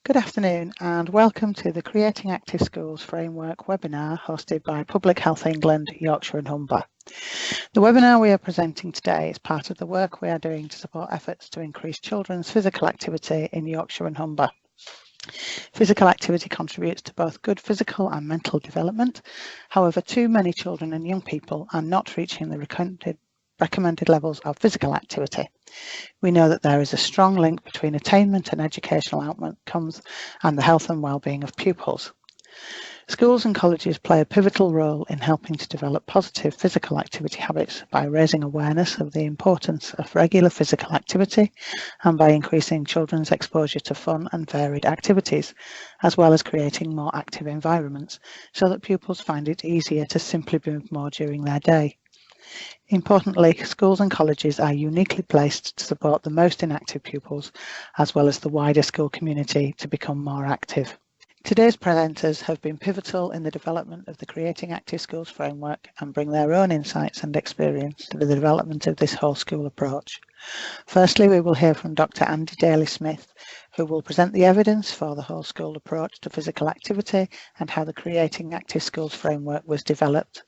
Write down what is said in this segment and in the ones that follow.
Good afternoon and welcome to the Creating Active Schools Framework webinar hosted by Public Health England, Yorkshire and Humber. The webinar we are presenting today is part of the work we are doing to support efforts to increase children's physical activity in Yorkshire and Humber. Physical activity contributes to both good physical and mental development. However, too many children and young people are not reaching the recommended levels of physical activity. We know that there is a strong link between attainment and educational outcomes and the health and well-being of pupils. Schools and colleges play a pivotal role in helping to develop positive physical activity habits by raising awareness of the importance of regular physical activity and by increasing children's exposure to fun and varied activities, as well as creating more active environments so that pupils find it easier to simply move more during their day. Importantly, schools and colleges are uniquely placed to support the most inactive pupils, as well as the wider school community, to become more active. Today's presenters have been pivotal in the development of the Creating Active Schools framework and bring their own insights and experience to the development of this whole school approach. Firstly, we will hear from Dr. Andy Daly-Smith, who will present the evidence for the whole school approach to physical activity and how the Creating Active Schools framework was developed.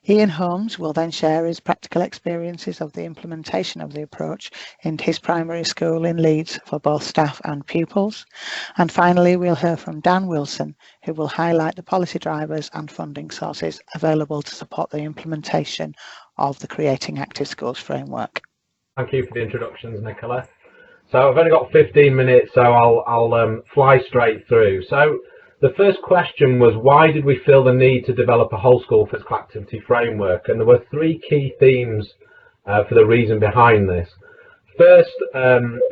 Ian Holmes will then share his practical experiences of the implementation of the approach in his primary school in Leeds for both staff and pupils. And finally, we'll hear from Dan Wilson, who will highlight the policy drivers and funding sources available to support the implementation of the Creating Active Schools framework. Thank you for the introductions, Nicola. So I've only got 15 minutes, so I'll fly straight through. So the first question was, why did we feel the need to develop a whole school physical activity framework? And there were three key themes for the reason behind this. First,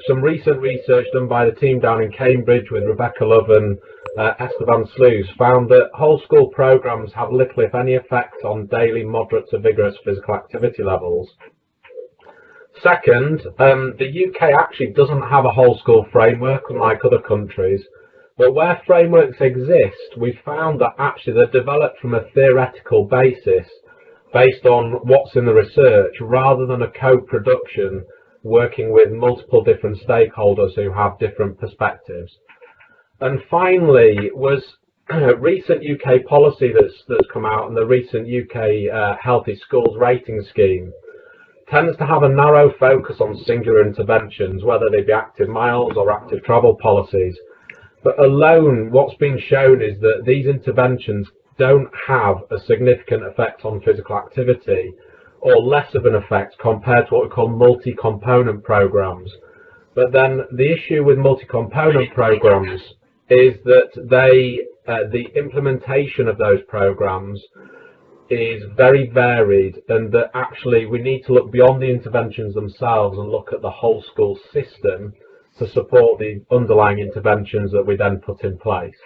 some recent research done by the team down in Cambridge with Rebecca Love and Esther Van Sluis found that whole school programmes have little, if any, effect on daily moderate to vigorous physical activity levels. Second, the UK actually doesn't have a whole school framework unlike other countries. But where frameworks exist, we've found that actually they're developed from a theoretical basis based on what's in the research rather than a co-production working with multiple different stakeholders who have different perspectives. And finally was recent UK policy that's come out, and the recent UK Healthy Schools rating scheme tends to have a narrow focus on singular interventions, whether they be active miles or active travel policies. But alone, what's been shown is that these interventions don't have a significant effect on physical activity, or less of an effect compared to what we call multi-component programs. But then the issue with multi-component programs is that the implementation of those programs is very varied, and that actually we need to look beyond the interventions themselves and look at the whole school system to support the underlying interventions that we then put in place.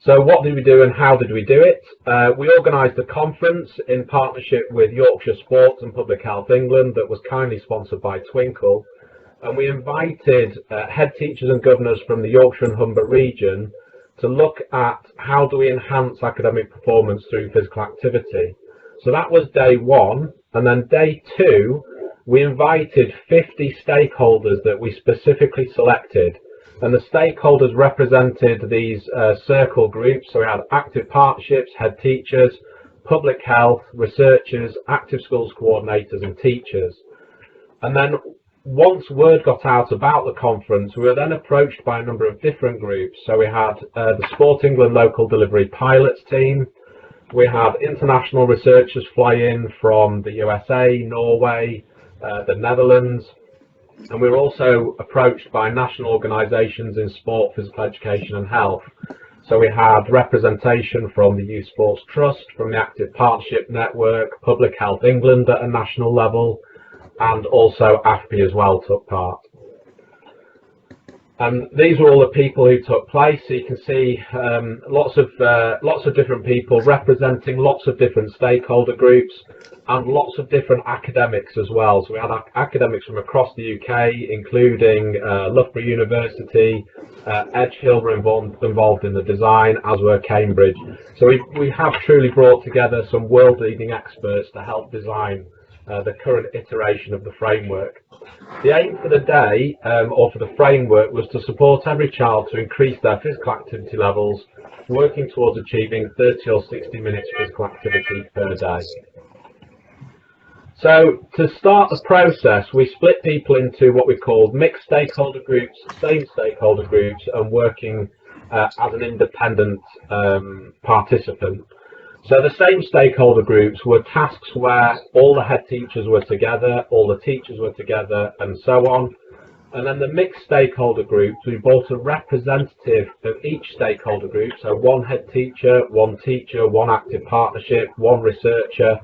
So what did we do and how did we do it? We organised a conference in partnership with Yorkshire Sports and Public Health England that was kindly sponsored by Twinkle, and we invited head teachers and governors from the Yorkshire and Humber region to look at how do we enhance academic performance through physical activity. So that was day one, and then day two we invited 50 stakeholders that we specifically selected, and the stakeholders represented these circle groups. So we had active partnerships, head teachers, public health, researchers, active schools coordinators and teachers. And then once word got out about the conference, we were then approached by a number of different groups. So we had the Sport England local delivery pilots team, we had international researchers fly in from the USA, Norway, the Netherlands, and we were also approached by national organisations in sport, physical education and health. So we had representation from the Youth Sports Trust, from the Active Partnership Network, Public Health England at a national level, and also AFPI as well took part. And these were all the people who took place. So you can see lots of different people representing lots of different stakeholder groups and lots of different academics as well. So we had academics from across the UK, including Loughborough University, Edge Hill were involved in the design, as were Cambridge. So we have truly brought together some world-leading experts to help design the current iteration of the framework. The aim for the day, or for the framework, was to support every child to increase their physical activity levels, working towards achieving 30 or 60 minutes physical activity per day. So to start the process, we split people into what we called mixed stakeholder groups, same stakeholder groups, and working as an independent participant. So the same stakeholder groups were tasks where all the head teachers were together, all the teachers were together, and so on. And then the mixed stakeholder groups, we brought a representative of each stakeholder group, so one head teacher, one active partnership, one researcher,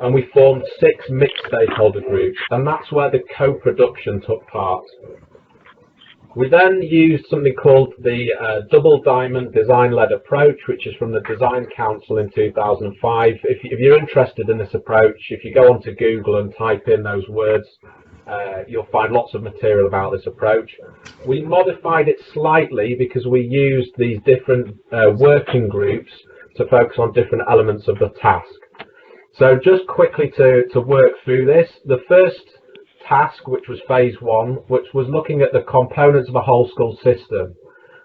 and we formed 6 mixed stakeholder groups, and that's where the co-production took part. We then used something called the Double Diamond Design-Led Approach, which is from the Design Council in 2005. If you're interested in this approach, if you go onto Google and type in those words, you'll find lots of material about this approach. We modified it slightly because we used these different working groups to focus on different elements of the task. So just quickly to work through this, the first task, which was phase 1, which was looking at the components of a whole school system.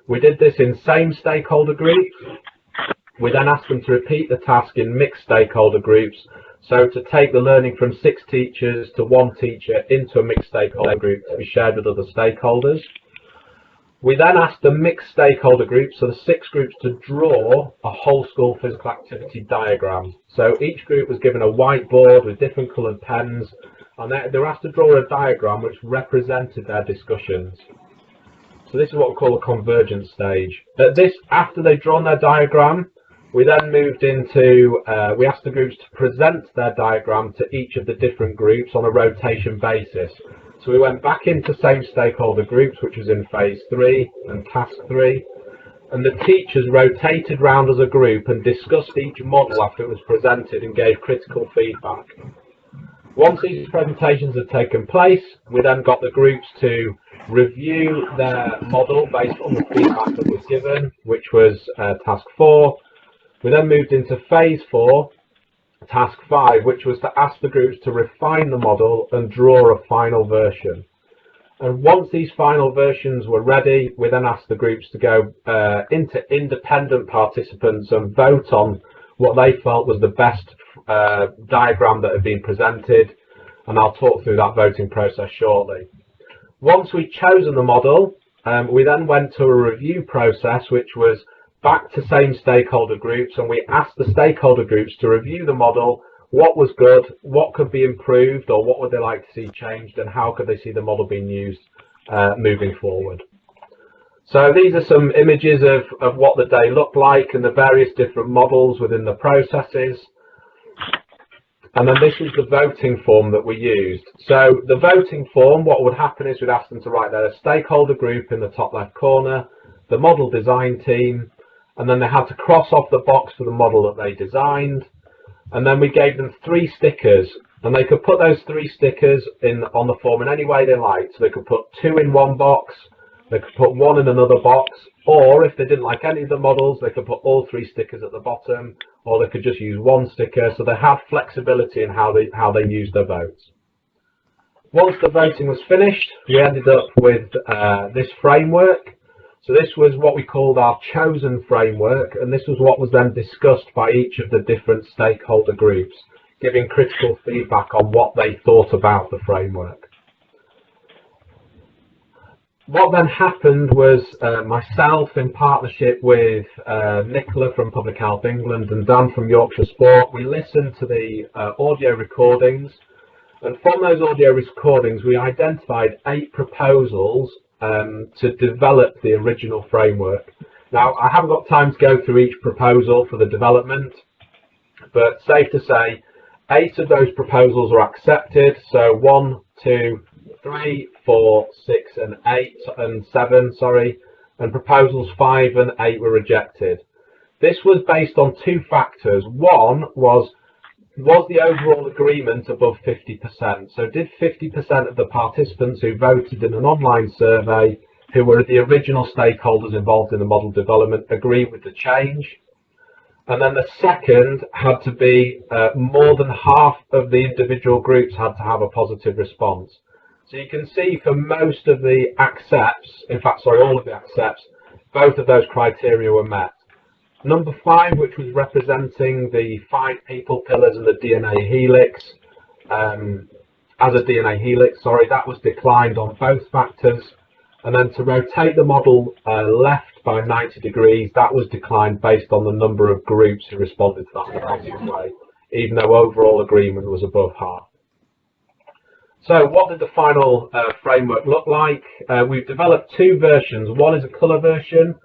We did this in same stakeholder groups. We then asked them to repeat the task in mixed stakeholder groups, so to take the learning from 6 teachers to 1 teacher into a mixed stakeholder group to be shared with other stakeholders. We then asked the mixed stakeholder groups, so the 6 groups, to draw a whole school physical activity diagram. So each group was given a whiteboard with different coloured pens, and they were asked to draw a diagram which represented their discussions. So this is what we call a convergence stage. After they'd drawn their diagram, we then moved into, we asked the groups to present their diagram to each of the different groups on a rotation basis. So we went back into same stakeholder groups, which was in phase 3 and task 3, and the teachers rotated round as a group and discussed each model after it was presented and gave critical feedback. Once these presentations had taken place, we then got the groups to review their model based on the feedback that was given, which was task 4. We then moved into phase 4, task 5, which was to ask the groups to refine the model and draw a final version. And once these final versions were ready, we then asked the groups to go into independent participants and vote on what they felt was the best diagram that had been presented, and I'll talk through that voting process shortly. Once we'd chosen the model, we then went to a review process, which was back to same stakeholder groups, and we asked the stakeholder groups to review the model, what was good, what could be improved, or what would they like to see changed, and how could they see the model being used moving forward. So these are some images of what the day looked like and the various different models within the processes. And then this is the voting form that we used. So the voting form, what would happen is we'd ask them to write their stakeholder group in the top left corner, the model design team, and then they had to cross off the box for the model that they designed. And then we gave them 3 stickers, and they could put those 3 stickers on the form in any way they liked. So they could put 2 in one box, they could put 1 in another box, or if they didn't like any of the models, they could put all 3 stickers at the bottom, or they could just use 1 sticker. So they have flexibility in how they use their votes. Once the voting was finished, we ended up with this framework. So this was what we called our chosen framework, and this was what was then discussed by each of the different stakeholder groups, giving critical feedback on what they thought about the framework. What then happened was myself, in partnership with Nicola from Public Health England and Dan from Yorkshire Sport, we listened to the audio recordings, and from those audio recordings we identified 8 proposals to develop the original framework. Now, I haven't got time to go through each proposal for the development, but safe to say 8 of those proposals are accepted. So 1, 2, 3, 4, 6 and 8 and 7, and proposals 5 and 8 were rejected. This was based on 2 factors. One was the overall agreement above 50%? So did 50% of the participants who voted in an online survey, who were the original stakeholders involved in the model development, agree with the change? And then the second had to be more than half of the individual groups had to have a positive response. So you can see for most of the accepts, in fact, sorry, all of the accepts, both of those criteria were met. Number 5, which was representing the 5 people pillars and the DNA helix, as a DNA helix, sorry, that was declined on both factors. And then to rotate the model left by 90 degrees, that was declined based on the number of groups who responded to that positive way, even though overall agreement was above half. So what did the final framework look like? We've developed 2 versions. One is a colour version.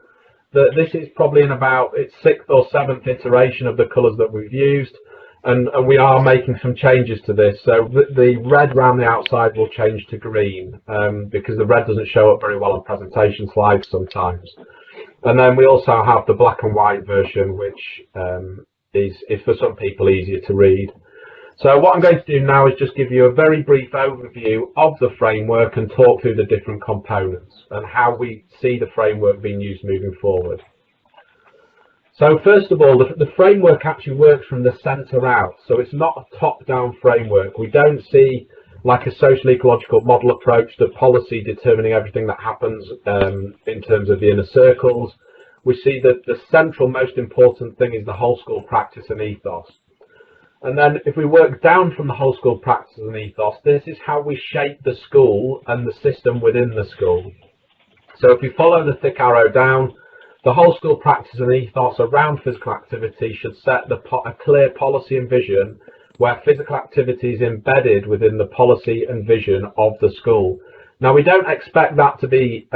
This is probably in about its 6th or 7th iteration of the colours that we've used. And we are making some changes to this. So the red around the outside will change to green because the red doesn't show up very well on presentation slides sometimes. And then we also have the black and white version, which is for some people easier to read. So what I'm going to do now is just give you a very brief overview of the framework and talk through the different components and how we see the framework being used moving forward. So first of all, the framework actually works from the centre out. So it's not a top-down framework. We don't see, like a social ecological model approach, the policy determining everything that happens in terms of the inner circles. We see that the central most important thing is the whole school practice and ethos. And then if we work down from the whole school practice and ethos, this is how we shape the school and the system within the school. So if we follow the thick arrow down, the whole school practice and ethos around physical activity should set a clear policy and vision where physical activity is embedded within the policy and vision of the school. Now, we don't expect that to be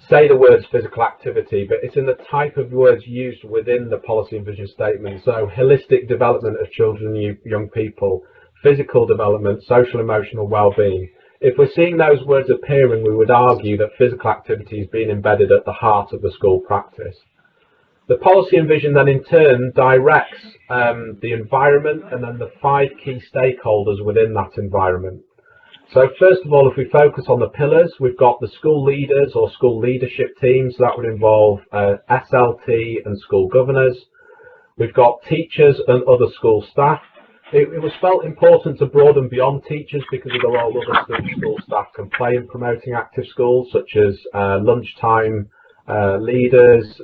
say the words physical activity, but it's in the type of words used within the policy and vision statement. So holistic development of children and young people, physical development, social emotional well-being. If we're seeing those words appearing, we would argue that physical activity is being embedded at the heart of the school practice. The policy and vision then in turn directs the environment and then the 5 key stakeholders within that environment. So first of all, if we focus on the pillars, we've got the school leaders or school leadership teams. So that would involve SLT and school governors. We've got teachers and other school staff. It was felt important to broaden beyond teachers because of the role other school staff can play in promoting active schools, such as lunchtime leaders,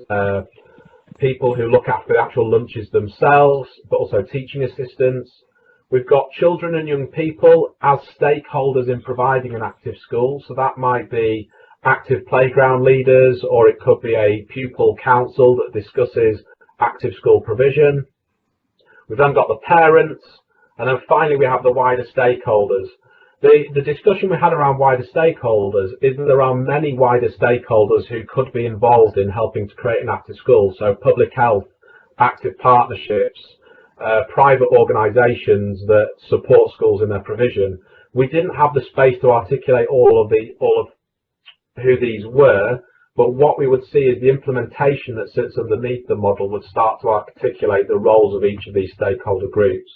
people who look after the actual lunches themselves, but also teaching assistants. We've got children and young people as stakeholders in providing an active school. So that might be active playground leaders, or it could be a pupil council that discusses active school provision. We've then got the parents, and then finally we have the wider stakeholders. The discussion we had around wider stakeholders is that there are many wider stakeholders who could be involved in helping to create an active school. So public health, active partnerships, private organisations that support schools in their provision. We didn't have the space to articulate all of who these were, but what we would see is the implementation that sits underneath the model would start to articulate the roles of each of these stakeholder groups.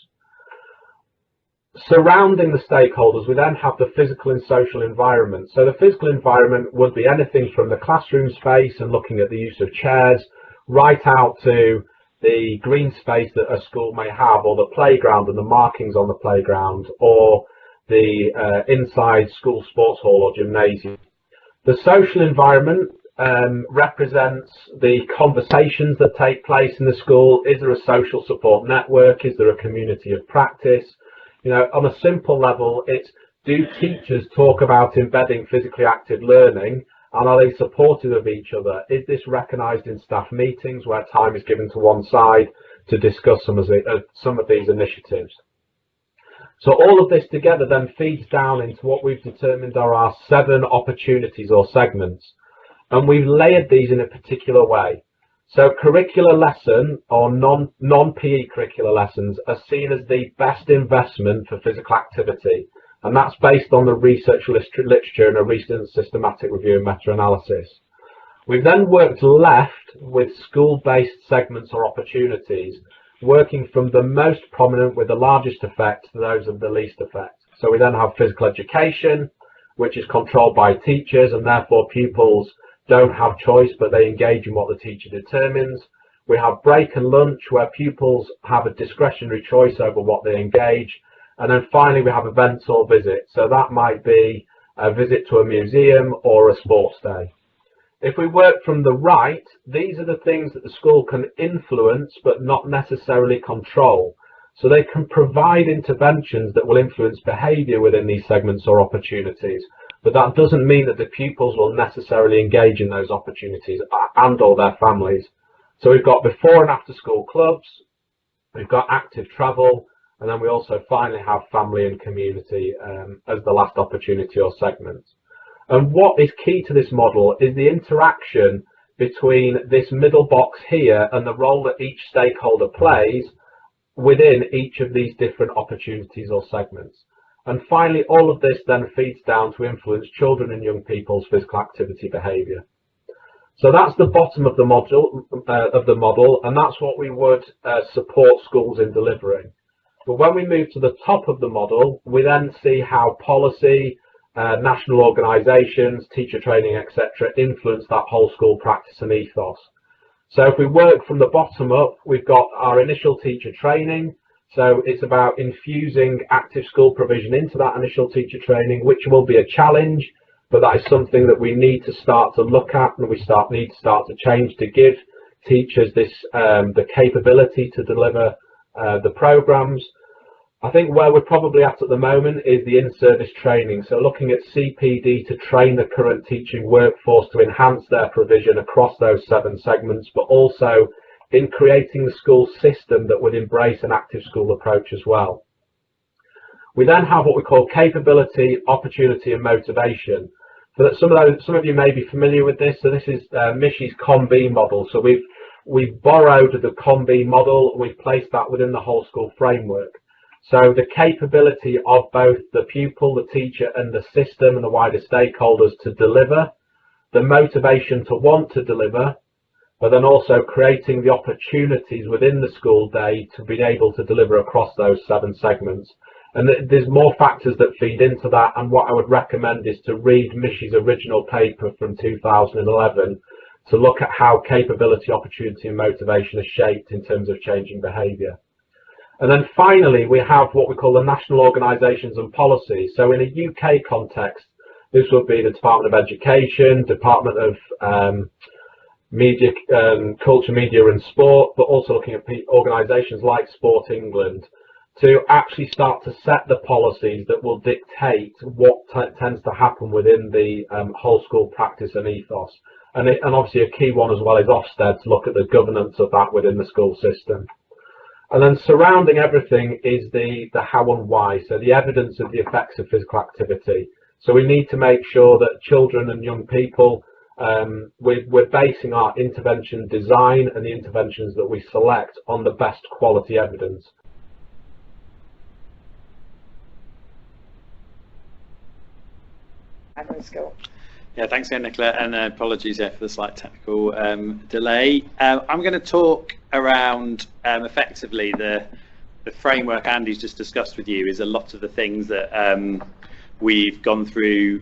Surrounding the stakeholders, we then have the physical and social environment. So the physical environment would be anything from the classroom space and looking at the use of chairs, right out to the green space that a school may have, or the playground and the markings on the playground, or the inside school sports hall or gymnasium. The social environment represents the conversations that take place in the school. Is there a social support network? Is there a community of practice? You know, on a simple level, it's, do teachers talk about embedding physically active learning? And are they supportive of each other? Is this recognised in staff meetings where time is given to one side to discuss some of these initiatives? So all of this together then feeds down into what we've determined are our 7 opportunities or segments. And we've layered these in a particular way. So curricular lesson or non-PE curricular lessons are seen as the best investment for physical activity. And that's based on the research literature and a recent systematic review and meta-analysis. We've then worked left with school-based segments or opportunities, working from the most prominent with the largest effect to those of the least effect. So we then have physical education, which is controlled by teachers, and therefore pupils don't have choice, but they engage in what the teacher determines. We have break and lunch where pupils have a discretionary choice over what they engage. And then finally, we have events or visits. So that might be a visit to a museum or a sports day. If we work from the right, these are the things that the school can influence but not necessarily control. So they can provide interventions that will influence behaviour within these segments or opportunities. But that doesn't mean that the pupils will necessarily engage in those opportunities and or their families. So we've got before and after school clubs, we've got active travel, and then we also finally have family and community as the last opportunity or segment. And what is key to this model is the interaction between this middle box here and the role that each stakeholder plays within each of these different opportunities or segments. And finally, all of this then feeds down to influence children and young people's physical activity behaviour. So that's the bottom of the model, and that's what we would support schools in delivering. But when we move to the top of the model, we then see how policy, national organisations, teacher training, etc., influence that whole school practice and ethos. So if we work from the bottom up, we've got our initial teacher training. So it's about infusing active school provision into that initial teacher training, which will be a challenge, but that is something that we need to start to look at, and we need to start to change to give teachers this the capability to deliver the programmes. I think where we're probably at the moment is the in-service training. So looking at CPD to train the current teaching workforce to enhance their provision across those 7 segments, but also in creating the school system that would embrace an active school approach as well. We then have what we call capability, opportunity and motivation. So that some of you may be familiar with this. So this is Mishy's COM-B model. So we've borrowed the COM-B model, we've placed that within the whole school framework. So the capability of both the pupil, the teacher and the system and the wider stakeholders to deliver, the motivation to want to deliver, but then also creating the opportunities within the school day to be able to deliver across those 7 segments. And there's more factors that feed into that, and what I would recommend is to read Mishy's original paper from 2011 to look at how capability, opportunity and motivation are shaped in terms of changing behaviour. And then finally, we have what we call the national organisations and policies. So in a UK context, this would be the Department of Education, Department of Media, Culture, Media and Sport, but also looking at organisations like Sport England to actually start to set the policies that will dictate what tends to happen within the whole school practice and ethos. And obviously a key one as well is Ofsted to look at the governance of that within the school system. And then surrounding everything is the how and why, so the evidence of the effects of physical activity. So we need to make sure that children and young people, we're basing our intervention design and the interventions that we select on the best quality evidence. Yeah, thanks again, Nicola, and apologies for the slight technical delay. I'm going to talk around effectively the framework Andy's just discussed with you is a lot of the things that we've gone through,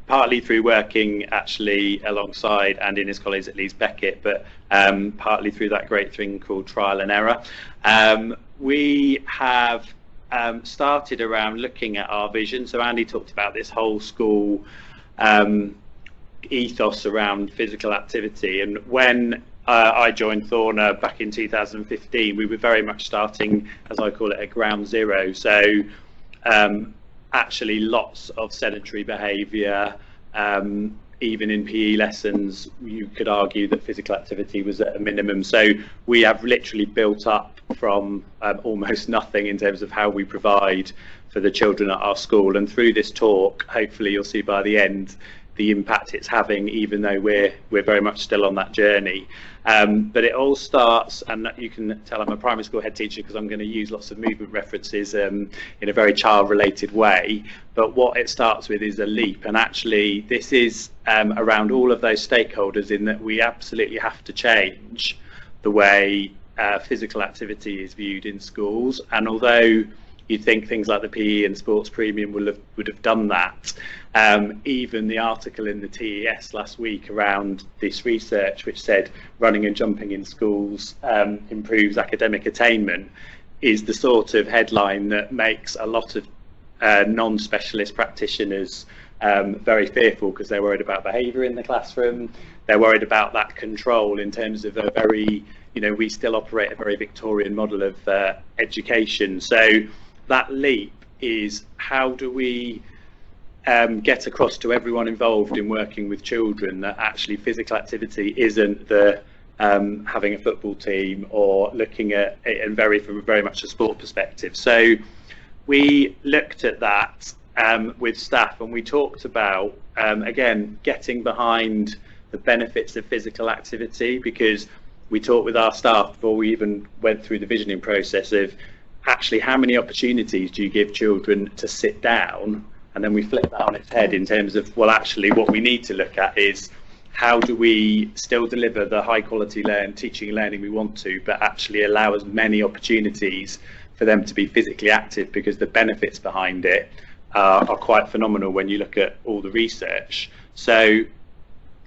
partly through working actually alongside Andy and his colleagues at Leeds Beckett, but partly through that great thing called trial and error. We have started around looking at our vision. So Andy talked about this whole school ethos around physical activity, and when I joined Thorner back in 2015, we were very much starting, as I call it, at ground zero. So actually lots of sedentary behaviour, even in PE lessons you could argue that physical activity was at a minimum. So we have literally built up from almost nothing in terms of how we provide for the children at our school, and through this talk hopefully you'll see by the end the impact it's having, even though we're very much still on that journey. But it all starts, and you can tell I'm a primary school head teacher because I'm going to use lots of movement references in a very child related way, but what it starts with is a leap, and actually this is around all of those stakeholders, in that we absolutely have to change the way physical activity is viewed in schools. And although you'd think things like the PE and sports premium would have done that. Even the article in the TES last week around this research, which said running and jumping in schools improves academic attainment, is the sort of headline that makes a lot of non-specialist practitioners very fearful, because they're worried about behaviour in the classroom. They're worried about that control in terms of a very, we still operate a very Victorian model of education. So that leap is, how do we get across to everyone involved in working with children that actually physical activity isn't the having a football team or looking at it and from very much a sport perspective. So we looked at that with staff, and we talked about again getting behind the benefits of physical activity, because we talked with our staff before we even went through the visioning process of actually how many opportunities do you give children to sit down, and then we flip that on its head in terms of, well, actually what we need to look at is how do we still deliver the high quality teaching and learning we want to, but actually allow as many opportunities for them to be physically active, because the benefits behind it are quite phenomenal when you look at all the research. So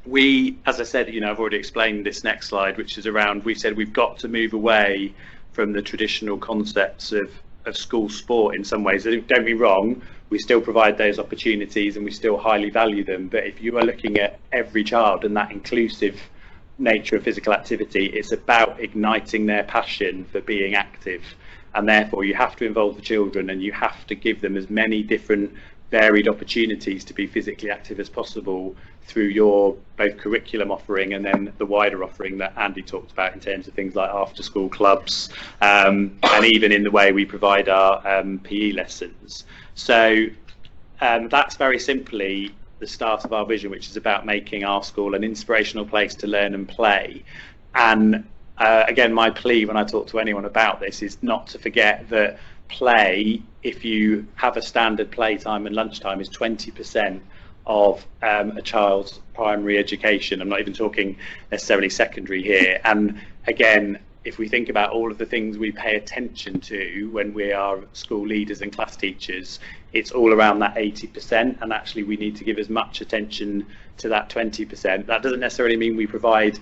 we, as I said, I've already explained this next slide, which is around, we said we've got to move away from the traditional concepts of school sport in some ways. Don't get me wrong, we still provide those opportunities and we still highly value them, but if you are looking at every child and that inclusive nature of physical activity, it's about igniting their passion for being active, and therefore you have to involve the children and you have to give them as many different varied opportunities to be physically active as possible through your both curriculum offering and then the wider offering that Andy talked about in terms of things like after school clubs, and even in the way we provide our PE lessons. So that's very simply the start of our vision, which is about making our school an inspirational place to learn and play. And again, my plea when I talk to anyone about this is not to forget that play, if you have a standard playtime and lunchtime, is 20% of a child's primary education. I'm not even talking necessarily secondary here. And again, if we think about all of the things we pay attention to when we are school leaders and class teachers, it's all around that 80%, and actually we need to give as much attention to that 20%. That doesn't necessarily mean we provide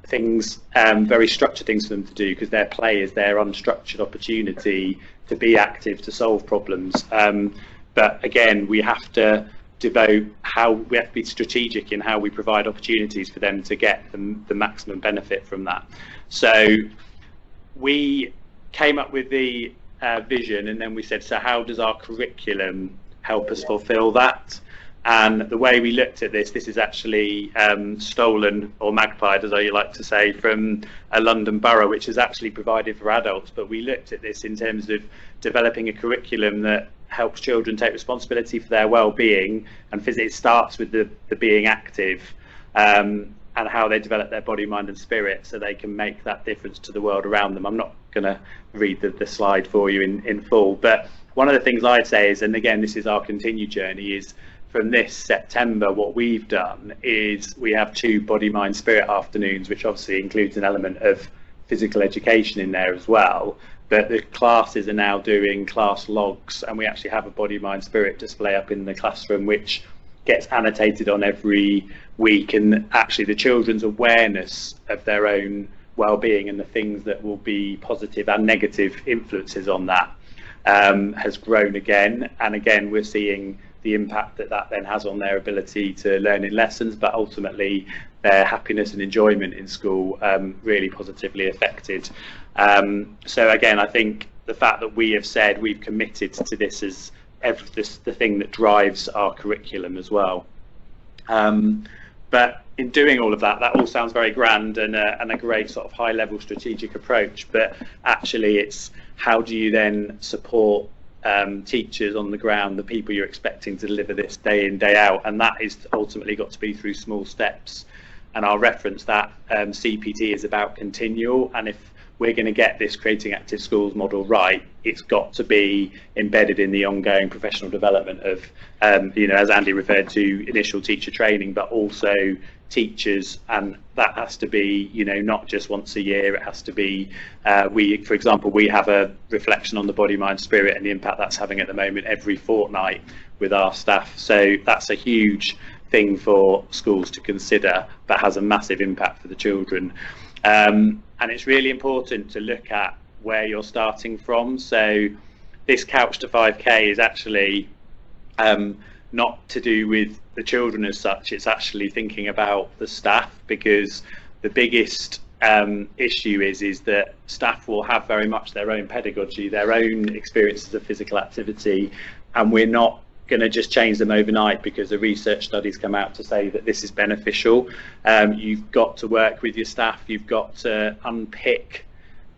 things, very structured things for them to do, because their play is their unstructured opportunity to be active, to solve problems. But again, we have to we have to be strategic in how we provide opportunities for them to get the maximum benefit from that. So we came up with the vision, and then we said, so how does our curriculum help us fulfill that? And the way we looked at this is actually stolen, or magpied as I like to say, from a London borough, which is actually provided for adults. But we looked at this in terms of developing a curriculum that helps children take responsibility for their well-being, and it starts with the being active, and how they develop their body, mind and spirit so they can make that difference to the world around them. I'm not going to read the slide for you in full, but one of the things I'd say is, and again this is our continued journey, is from this September what we've done is we have 2 body, mind, spirit afternoons, which obviously includes an element of physical education in there as well. But the classes are now doing class logs, and we actually have a body, mind, spirit display up in the classroom, which gets annotated on every week. And actually the children's awareness of their own well-being and the things that will be positive and negative influences on that has grown again. And again, we're seeing the impact that then has on their ability to learn in lessons, but ultimately their happiness and enjoyment in school really positively affected. So again, I think the fact that we have said we've committed to this as the thing that drives our curriculum as well. But in doing all of that all sounds very grand and a great sort of high level strategic approach, but actually it's how do you then support teachers on the ground, the people you're expecting to deliver this day in, day out, and that is ultimately got to be through small steps. And I'll reference that CPT is about continual, and if we're going to get this creating active schools model right, it's got to be embedded in the ongoing professional development of, as Andy referred to, initial teacher training, but also teachers, and that has to be, not just once a year. It has to be, for example, we have a reflection on the body, mind, spirit and the impact that's having at the moment every fortnight with our staff. So that's a huge thing for schools to consider, but has a massive impact for the children. And it's really important to look at where you're starting from. So this Couch to 5K is actually not to do with the children as such. It's actually thinking about the staff, because the biggest issue is that staff will have very much their own pedagogy, their own experiences of physical activity, and we're not going to just change them overnight because the research studies come out to say that this is beneficial. You've got to work with your staff, you've got to unpick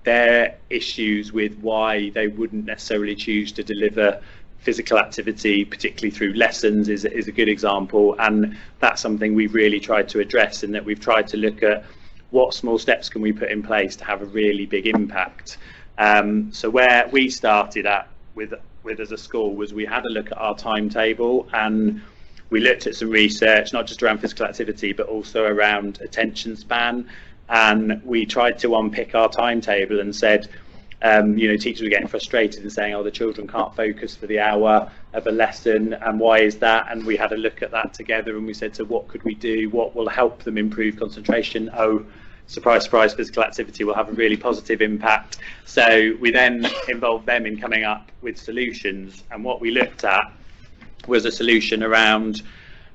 their issues with why they wouldn't necessarily choose to deliver physical activity, particularly through lessons is a good example, and that's something we've really tried to address, in that we've tried to look at what small steps can we put in place to have a really big impact. So where we started at with as a school was we had a look at our timetable, and we looked at some research, not just around physical activity but also around attention span, and we tried to unpick our timetable and said, teachers were getting frustrated and saying, the children can't focus for the hour of a lesson, and why is that? And we had a look at that together, and we said, so what could we do? What will help them improve concentration? Surprise, surprise, physical activity will have a really positive impact. So we then involved them in coming up with solutions, and what we looked at was a solution around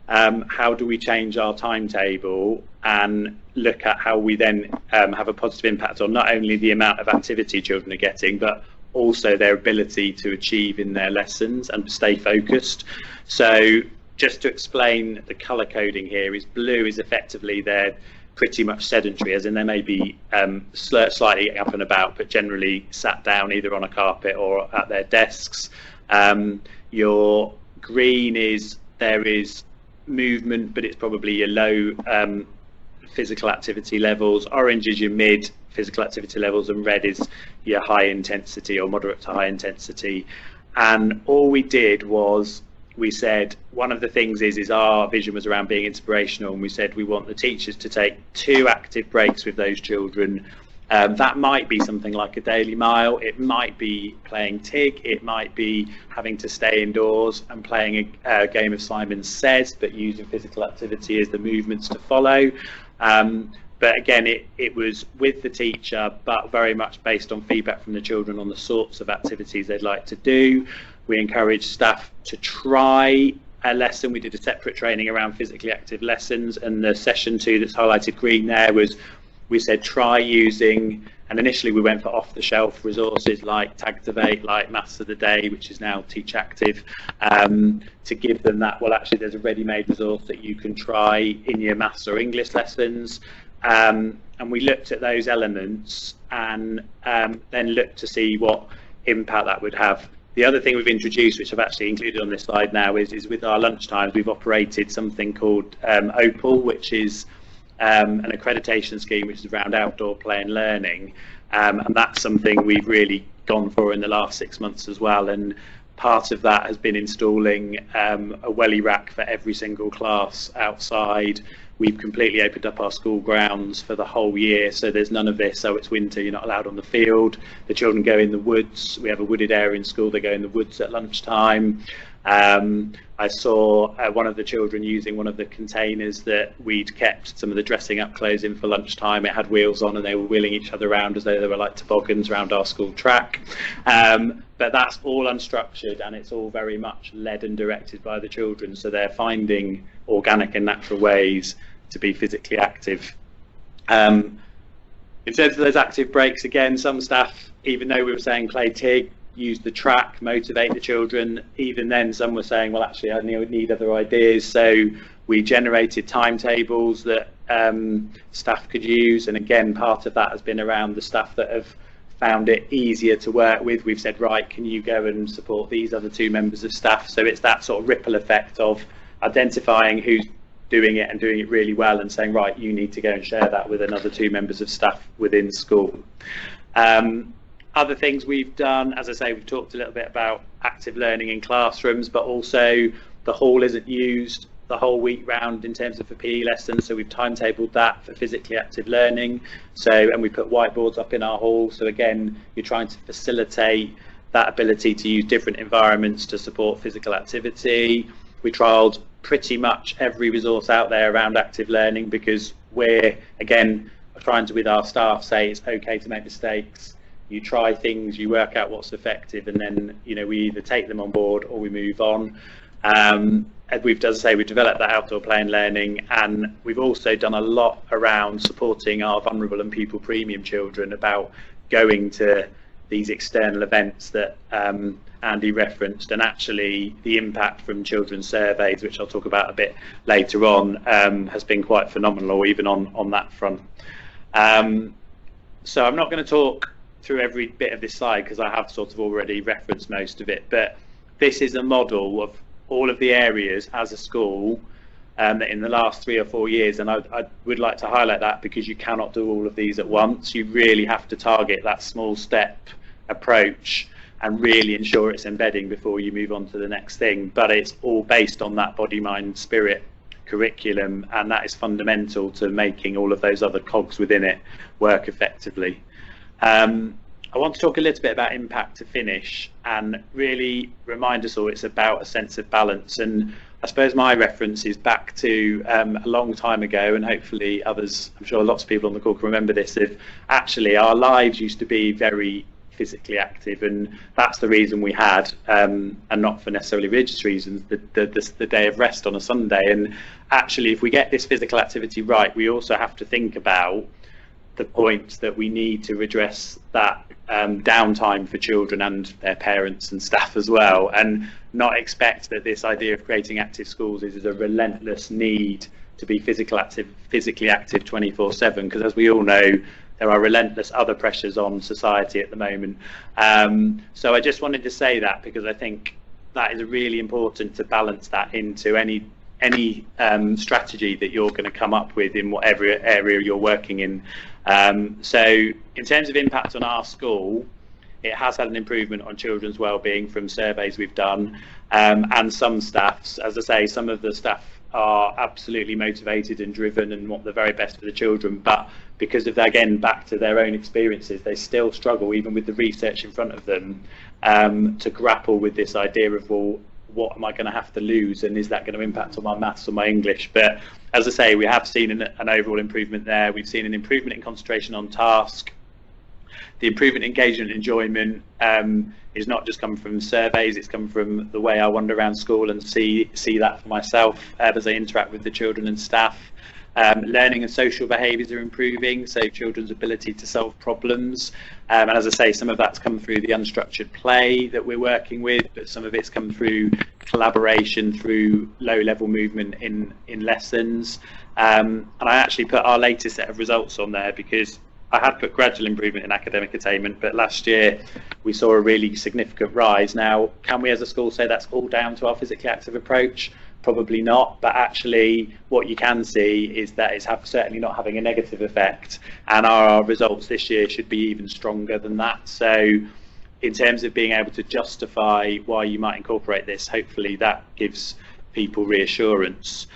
how do we change our timetable and look at how we then have a positive impact on not only the amount of activity children are getting, but also their ability to achieve in their lessons and stay focused. So just to explain, the colour coding here is blue is effectively they're pretty much sedentary, as in they may be slightly up and about, but generally sat down either on a carpet or at their desks. Your green is there is movement, but it's probably your low physical activity levels. Orange is your mid physical activity levels, and red is your high intensity or moderate to high intensity. And all we did was we said one of the things is our vision was around being inspirational, and we said we want the teachers to take 2 active breaks with those children. That might be something like a daily mile, it might be playing TIG, it might be having to stay indoors and playing a game of Simon Says, but using physical activity as the movements to follow. But again, it was with the teacher, but very much based on feedback from the children on the sorts of activities they'd like to do. We encouraged staff to try a lesson. We did a separate training around physically active lessons, and the session 2 that's highlighted green there was, we said try using, and initially we went for off-the-shelf resources like Tagtivate, like Maths of the Day, which is now Teach Active, to give them that, well actually there's a ready-made resource that you can try in your maths or English lessons. And we looked at those elements and then looked to see what impact that would have. The other thing we've introduced, which I've actually included on this slide now, is with our lunchtimes we've operated something called OPAL, which is an accreditation scheme which is around outdoor play and learning, and that's something we've really gone for in the last 6 months as well. And part of that has been installing a welly rack for every single class outside. We've completely opened up our school grounds for the whole year, so there's none of this. So it's winter, you're not allowed on the field. The children go in the woods. We have a wooded area in school. They go in the woods at lunchtime. I saw one of the children using one of the containers that we'd kept some of the dressing up clothes in for lunchtime. It had wheels on and they were wheeling each other around as though they were like toboggans around our school track. But that's all unstructured, and it's all very much led and directed by the children, so they're finding organic and natural ways to be physically active. In terms of those active breaks, again, some staff, even though we were saying play TIG, use the track, motivate the children, even then some were saying, well actually I need other ideas. So we generated timetables that staff could use, and again part of that has been around the staff that have found it easier to work with. We've said, right, can you go and support these other 2 members of staff? So it's that sort of ripple effect of identifying who's doing it and doing it really well and saying, right, you need to go and share that with another 2 members of staff within school. Other things we've done, as I say, we've talked a little bit about active learning in classrooms, but also the hall isn't used the whole week round in terms of the PE lessons, so we've timetabled that for physically active learning. And we put whiteboards up in our hall, so again, you're trying to facilitate that ability to use different environments to support physical activity. We trialled pretty much every resource out there around active learning, because we're, again, trying to, with our staff, say it's okay to make mistakes. You try things, you work out what's effective, and then, you know, we either take them on board or we move on. As we've, as I say, we've developed that outdoor play and learning, and we've also done a lot around supporting our vulnerable and pupil premium children about going to these external events that Andy referenced, and actually the impact from children's surveys, which I'll talk about a bit later on, has been quite phenomenal, even on that front. So I'm not going to talk through every bit of this slide because I have sort of already referenced most of it, but this is a model of all of the areas as a school in the last 3 or 4 years, and I would like to highlight that, because you cannot do all of these at once. You really have to target that small step approach and really ensure it's embedding before you move on to the next thing. But it's all based on that body, mind, spirit curriculum, and that is fundamental to making all of those other cogs within it work effectively. I want to talk a little bit about impact to finish and really remind us all it's about a sense of balance. And I suppose my reference is back to a long time ago, and hopefully others, I'm sure lots of people on the call can remember this, if actually our lives used to be very physically active, and that's the reason we had, and not for necessarily religious reasons, the day of rest on a Sunday. And actually, if we get this physical activity right, we also have to think about the point that we need to address that downtime for children and their parents and staff as well, and not expect that this idea of creating active schools is a relentless need to be physically active 24/7, because as we all know, there are relentless other pressures on society at the moment. So I just wanted to say that, because I think that is really important to balance that into any strategy that you're going to come up with in whatever area you're working in. So in terms of impact on our school, it has had an improvement on children's wellbeing from surveys we've done, and some staffs, as I say, some of the staff are absolutely motivated and driven and want the very best for the children, but because of, again, back to their own experiences, they still struggle, even with the research in front of them, to grapple with this idea of, well, what am I going to have to lose, and is that going to impact on my maths or my English? But as I say, we have seen an overall improvement there. We've seen an improvement in concentration on task. The improvement in engagement and enjoyment is not just come from surveys, it's come from the way I wander around school and see that for myself as I interact with the children and staff. Learning and social behaviours are improving, so children's ability to solve problems. And as I say, some of that's come through the unstructured play that we're working with, but some of it's come through collaboration, through low-level movement in lessons. And I actually put our latest set of results on there because I had put gradual improvement in academic attainment, but last year we saw a really significant rise. Now, can we as a school say that's all down to our physically active approach? Probably not, but actually what you can see is that it's certainly not having a negative effect, and our results this year should be even stronger than that. So in terms of being able to justify why you might incorporate this, hopefully that gives people reassurance.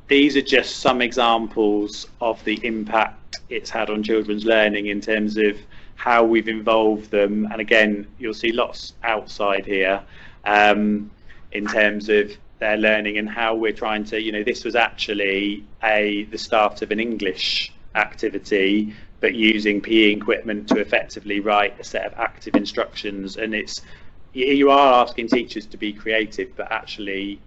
These are just some examples of the impact it's had on children's learning in terms of how we've involved them, and again you'll see lots outside here in terms of their learning and how we're trying to, this was actually the start of an English activity, but using PE equipment to effectively write a set of active instructions. And you are asking teachers to be creative, but actually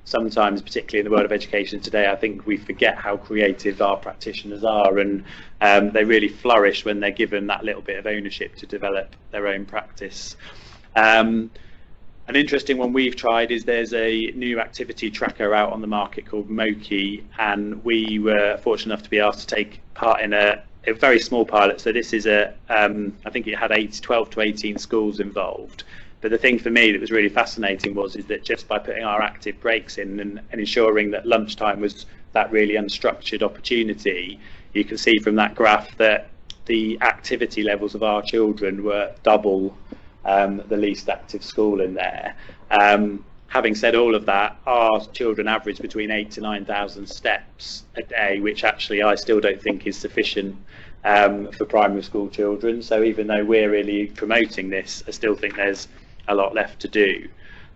sometimes, particularly in the world of education today, I think we forget how creative our practitioners are, and they really flourish when they're given that little bit of ownership to develop their own practice. An interesting one we've tried is there's a new activity tracker out on the market called Moki, and we were fortunate enough to be asked to take part in a very small pilot. So this is I think it had 12 to 18 schools involved. But the thing for me that was really fascinating is that just by putting our active breaks in and ensuring that lunchtime was that really unstructured opportunity, you can see from that graph that the activity levels of our children were double the least active school in there. Having said all of that, our children average between 8,000 to 9,000 steps a day, which actually I still don't think is sufficient for primary school children. So even though we're really promoting this, I still think there's a lot left to do.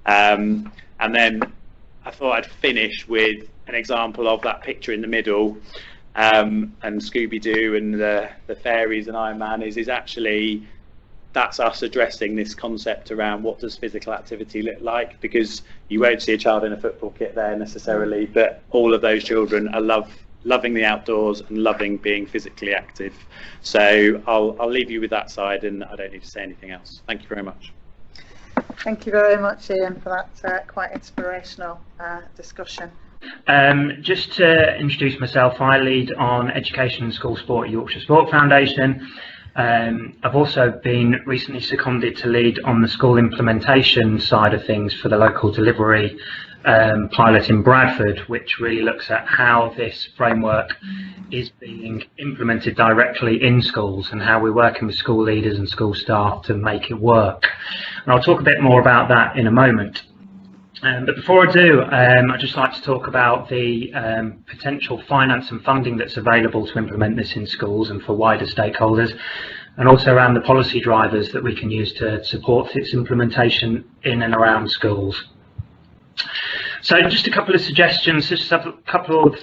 And then I thought I'd finish with an example of that picture in the middle, and Scooby-Doo and the fairies and Iron Man is actually, that's us addressing this concept around what does physical activity look like, because you won't see a child in a football kit there necessarily, but all of those children are loving the outdoors and loving being physically active. So I'll leave you with that side, and I don't need to say anything else. Thank you very much. Thank you very much, Ian, for that quite inspirational discussion. Just to introduce myself, I lead on education and school sport at Yorkshire Sport Foundation. I've also been recently seconded to lead on the school implementation side of things for the local delivery pilot in Bradford, which really looks at how this framework is being implemented directly in schools and how we're working with school leaders and school staff to make it work. And I'll talk a bit more about that in a moment. But before I do, I'd just like to talk about the potential finance and funding that's available to implement this in schools and for wider stakeholders, and also around the policy drivers that we can use to support its implementation in and around schools. So just a couple of suggestions, just a couple of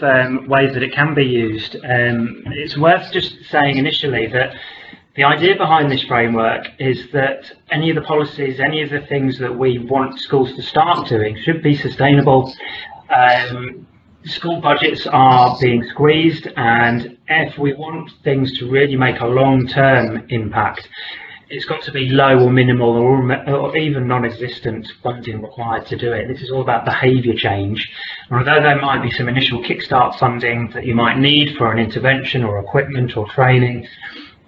ways that it can be used. It's worth just saying initially that the idea behind this framework is that any of the policies, any of the things that we want schools to start doing should be sustainable. School budgets are being squeezed, and if we want things to really make a long-term impact, it's got to be low or minimal or even non-existent funding required to do it. This is all about behaviour change. And although there might be some initial kickstart funding that you might need for an intervention or equipment or training,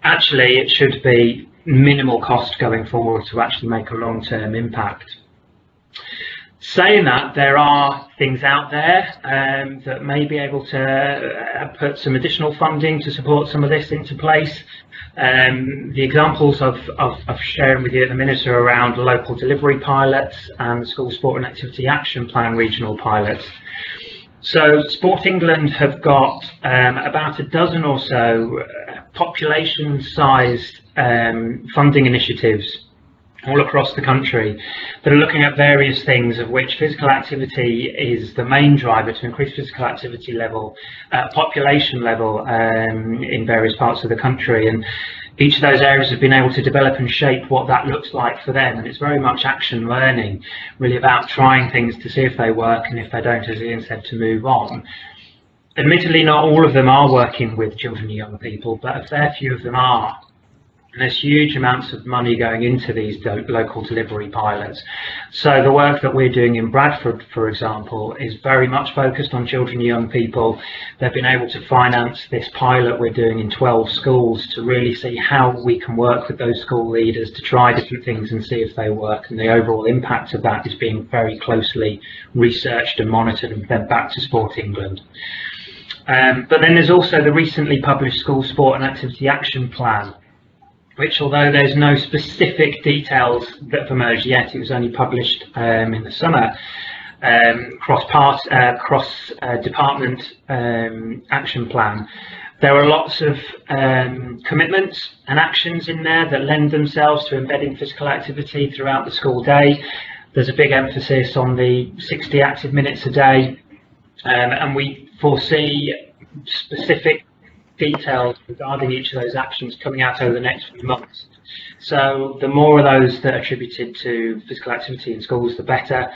actually it should be minimal cost going forward to actually make a long-term impact. Saying that, there are things out there that may be able to put some additional funding to support some of this into place. The examples I've shared with you at the minute are around local delivery pilots and school sport and activity action plan regional pilots. So Sport England have got about a dozen or so population-sized funding initiatives all across the country that are looking at various things, of which physical activity is the main driver to increase physical activity level, population level in various parts of the country. And each of those areas have been able to develop and shape what that looks like for them. And it's very much action learning, really about trying things to see if they work, and if they don't, as Ian said, to move on. Admittedly, not all of them are working with children and young people, but a fair few of them are. And there's huge amounts of money going into these local delivery pilots. So the work that we're doing in Bradford, for example, is very much focused on children and young people. They've been able to finance this pilot we're doing in 12 schools to really see how we can work with those school leaders to try different things and see if they work. And the overall impact of that is being very closely researched and monitored and fed back to Sport England. But then there's also the recently published School Sport and Activity Action Plan, which, although there's no specific details that have emerged yet, it was only published in the summer, cross-department action plan. There are lots of commitments and actions in there that lend themselves to embedding physical activity throughout the school day. There's a big emphasis on the 60 active minutes a day, and we foresee specific details regarding each of those actions coming out over the next few months. So the more of those that are attributed to physical activity in schools, the better.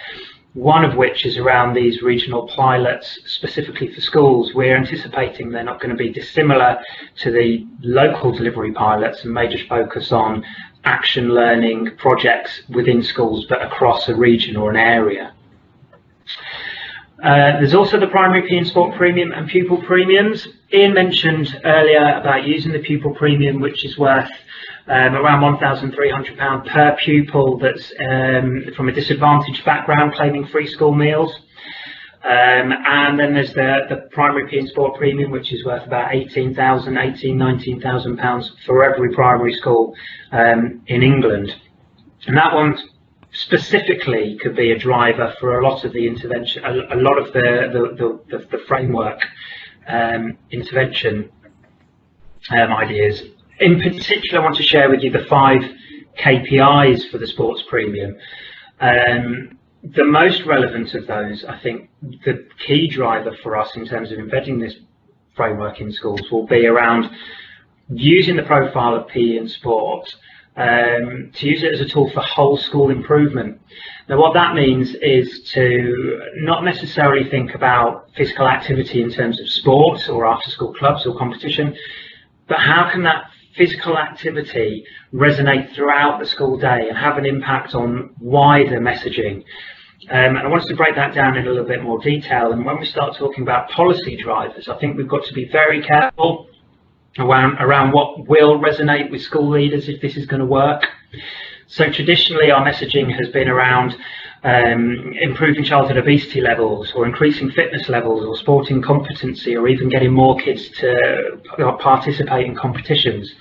One of which is around these regional pilots specifically for schools. We're anticipating they're not going to be dissimilar to the local delivery pilots and may just focus on action learning projects within schools but across a region or an area. There's also the primary PE and sport premium and pupil premiums. Ian mentioned earlier about using the pupil premium, which is worth around £1,300 per pupil that's from a disadvantaged background claiming free school meals. And then there's the primary PE and sport premium, which is worth about £19,000 for every primary school in England. And that one specifically could be a driver for a lot of the intervention, a lot of the framework intervention ideas. In particular, I want to share with you the 5 KPIs for the sports premium. The most relevant of those, I think, the key driver for us in terms of embedding this framework in schools will be around using the profile of PE and sport to use it as a tool for whole school improvement. Now, what that means is to not necessarily think about physical activity in terms of sports or after school clubs or competition, but how can that physical activity resonate throughout the school day and have an impact on wider messaging. And I wanted to break that down in a little bit more detail. And when we start talking about policy drivers, I think we've got to be very careful around what will resonate with school leaders if this is going to work. So traditionally our messaging has been around improving childhood obesity levels, or increasing fitness levels, or sporting competency, or even getting more kids to participate in competitions.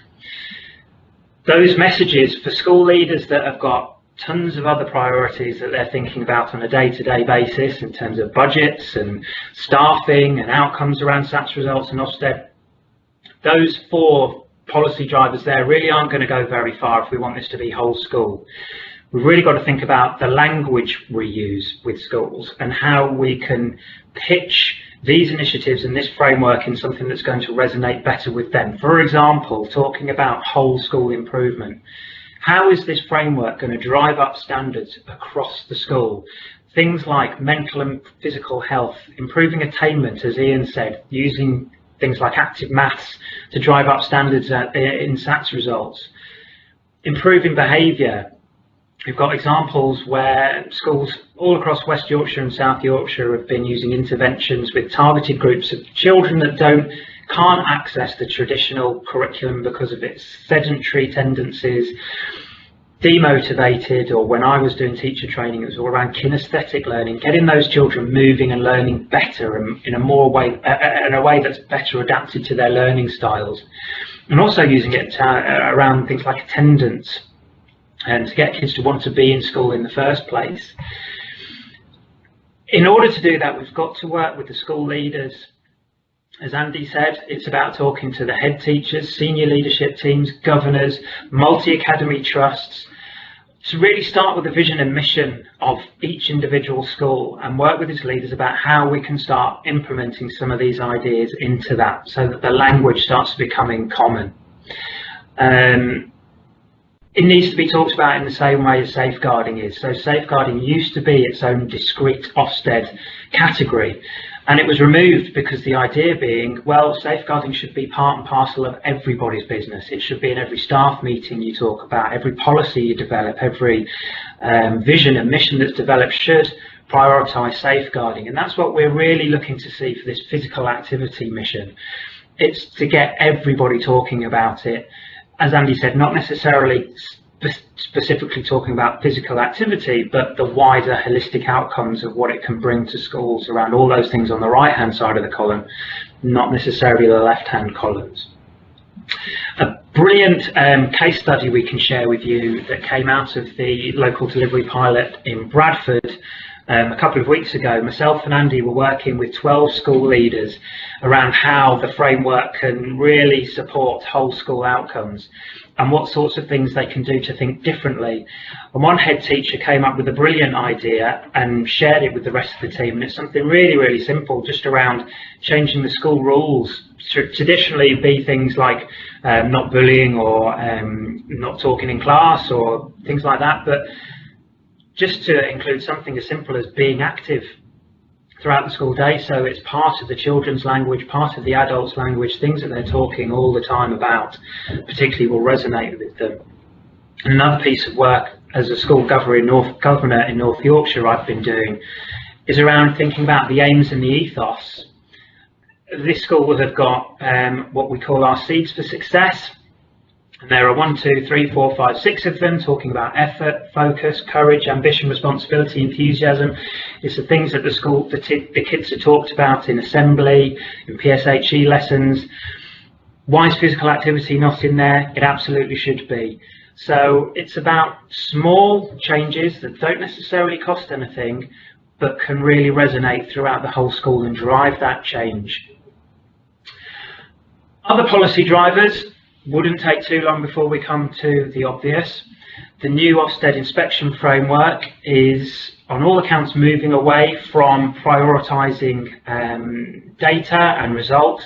Those messages for school leaders that have got tons of other priorities that they're thinking about on a day-to-day basis in terms of budgets and staffing and outcomes around SATS results and Ofsted, those 4 policy drivers there really aren't going to go very far if we want this to be whole school. We've really got to think about the language we use with schools and how we can pitch these initiatives and this framework in something that's going to resonate better with them. For example, talking about whole school improvement. How is this framework going to drive up standards across the school? Things like mental and physical health, improving attainment, as Ian said, using things like active maths to drive up standards in SATS results. Improving behaviour. We've got examples where schools all across West Yorkshire and South Yorkshire have been using interventions with targeted groups of children that can't access the traditional curriculum because of its sedentary tendencies, demotivated, or when I was doing teacher training, it was all around kinesthetic learning, getting those children moving and learning better and in a way that's better adapted to their learning styles, and also using it around things like attendance and to get kids to want to be in school in the first place. In order to do that, we've got to work with the school leaders. As Andy said, it's about talking to the head teachers, senior leadership teams, governors, multi-academy trusts, to really start with the vision and mission of each individual school and work with its leaders about how we can start implementing some of these ideas into that so that the language starts becoming common. It needs to be talked about in the same way as safeguarding is. So safeguarding used to be its own discrete Ofsted category, and it was removed because the idea being, well, safeguarding should be part and parcel of everybody's business. It should be in every staff meeting you talk about, every policy you develop, every vision and mission that's developed should prioritise safeguarding. And that's what we're really looking to see for this physical activity mission. It's to get everybody talking about it. As Andy said, not necessarily specifically talking about physical activity, but the wider holistic outcomes of what it can bring to schools around all those things on the right-hand side of the column, not necessarily the left-hand columns. A brilliant case study we can share with you that came out of the local delivery pilot in Bradford a couple of weeks ago. Myself and Andy were working with 12 school leaders around how the framework can really support whole school outcomes and what sorts of things they can do to think differently. And one head teacher came up with a brilliant idea and shared it with the rest of the team, and it's something really, really simple, just around changing the school rules. Traditionally be things like not bullying or not talking in class or things like that, but just to include something as simple as being active throughout the school day, so it's part of the children's language, part of the adults' language, things that they're talking all the time about, particularly will resonate with them. And another piece of work as a school governor in North Yorkshire I've been doing is around thinking about the aims and the ethos. This school will have got what we call our Seeds for Success, And there are 1, 2, 3, 4, 5, 6 of them talking about effort, focus, courage, ambition, responsibility, enthusiasm. It's the things that the kids are talked about in assembly, in PSHE lessons. Why is physical activity not in there? It absolutely should be. So it's about small changes that don't necessarily cost anything, but can really resonate throughout the whole school and drive that change. Other policy drivers wouldn't take too long before we come to the obvious. The new Ofsted inspection framework is, on all accounts, moving away from prioritising data and results,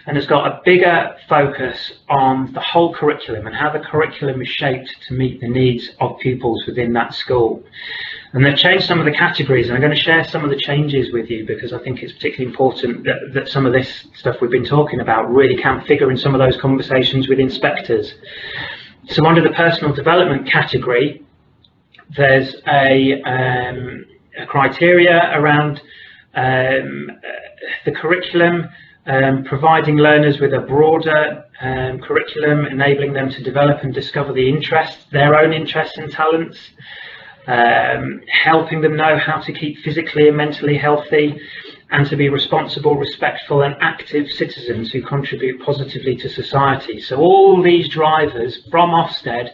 and has got a bigger focus on the whole curriculum and how the curriculum is shaped to meet the needs of pupils within that school. And they've changed some of the categories, and I'm going to share some of the changes with you because I think it's particularly important that some of this stuff we've been talking about really can figure in some of those conversations with inspectors. So under the personal development category, there's a criteria around the curriculum, providing learners with a broader curriculum, enabling them to develop and discover their own interests and talents, helping them know how to keep physically and mentally healthy, and to be responsible, respectful and active citizens who contribute positively to society. So all these drivers from Ofsted,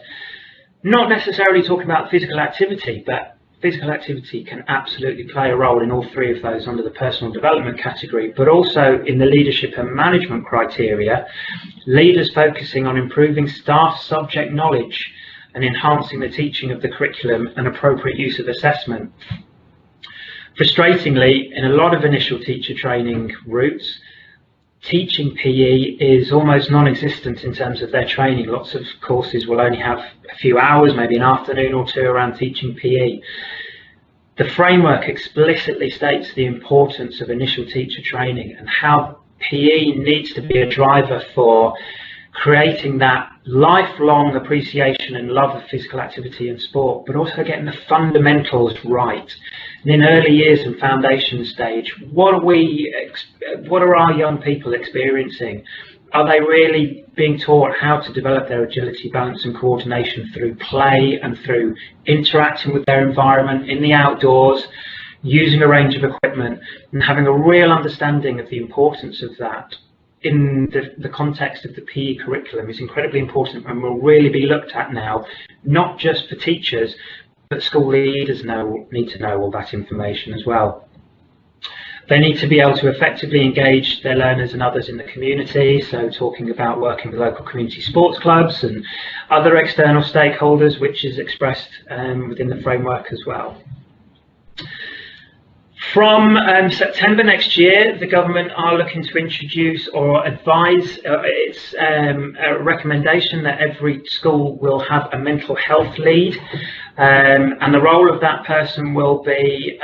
not necessarily talking about physical activity, but physical activity can absolutely play a role in all three of those under the personal development category, but also in the leadership and management criteria, leaders focusing on improving staff subject knowledge and enhancing the teaching of the curriculum and appropriate use of assessment. Frustratingly, in a lot of initial teacher training routes, teaching PE is almost non-existent in terms of their training. Lots of courses will only have a few hours, maybe an afternoon or two around teaching PE. The framework explicitly states the importance of initial teacher training and how PE needs to be a driver for creating that lifelong appreciation and love of physical activity and sport, but also getting the fundamentals right. And in early years and foundation stage, what are our young people experiencing? Are they really being taught how to develop their agility, balance and coordination through play and through interacting with their environment in the outdoors, using a range of equipment and having a real understanding of the importance of that in the context of the PE curriculum is incredibly important and will really be looked at now, not just for teachers, but school leaders need to know all that information as well. They need to be able to effectively engage their learners and others in the community, so talking about working with local community sports clubs and other external stakeholders, which is expressed within the framework as well. From September next year, the government are looking to introduce or advise, it's a recommendation that every school will have a mental health lead, and the role of that person will be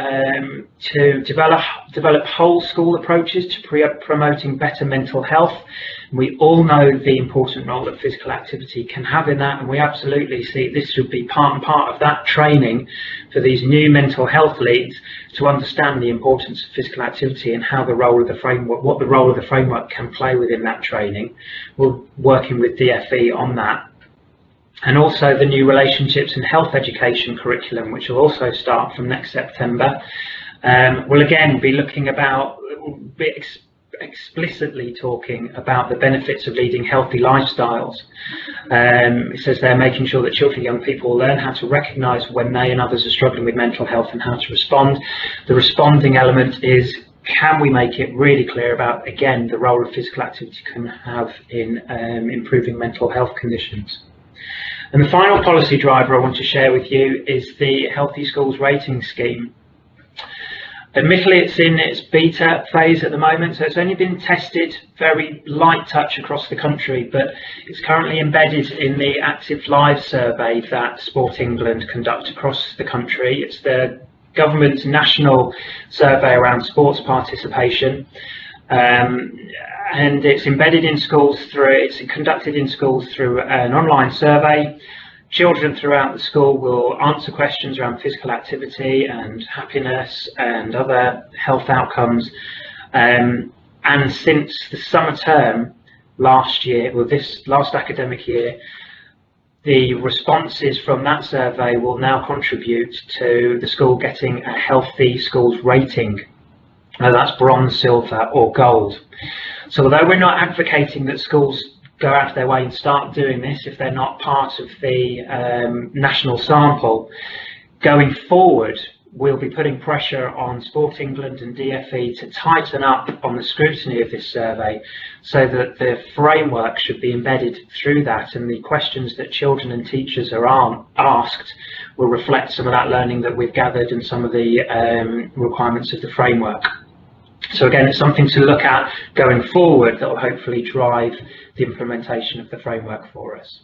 to develop whole school approaches to promoting better mental health. We all know the important role that physical activity can have in that, and we absolutely see this should be part and part of that training for these new mental health leads to understand the importance of physical activity and how the role of the framework, what the role of the framework can play within that training. We're working with DFE on that. And also the new relationships and health education curriculum, which will also start from next September, will again be looking about, explicitly talking about the benefits of leading healthy lifestyles. It says they're making sure that children and young people learn how to recognise when they and others are struggling with mental health and how to respond. The responding element is, can we make it really clear about, again, the role of physical activity can have in improving mental health conditions. And the final policy driver I want to share with you is the Healthy Schools Rating Scheme. Admittedly, it's in its beta phase at the moment, so it's only been tested very light touch across the country, but it's currently embedded in the Active Live survey that Sport England conduct across the country. It's the government's national survey around sports participation, and it's embedded in schools it's conducted in schools through an online survey. Children throughout the school will answer questions around physical activity and happiness and other health outcomes. And since the summer term last year, or this last academic year, the responses from that survey will now contribute to the school getting a healthy schools rating. That's bronze, silver or gold. So although we're not advocating that schools go out of their way and start doing this if they're not part of the national sample, going forward we'll be putting pressure on Sport England and DFE to tighten up on the scrutiny of this survey, so that the framework should be embedded through that, and the questions that children and teachers are asked will reflect some of that learning that we've gathered and some of the requirements of the framework. So again, it's something to look at going forward that will hopefully drive the implementation of the framework for us.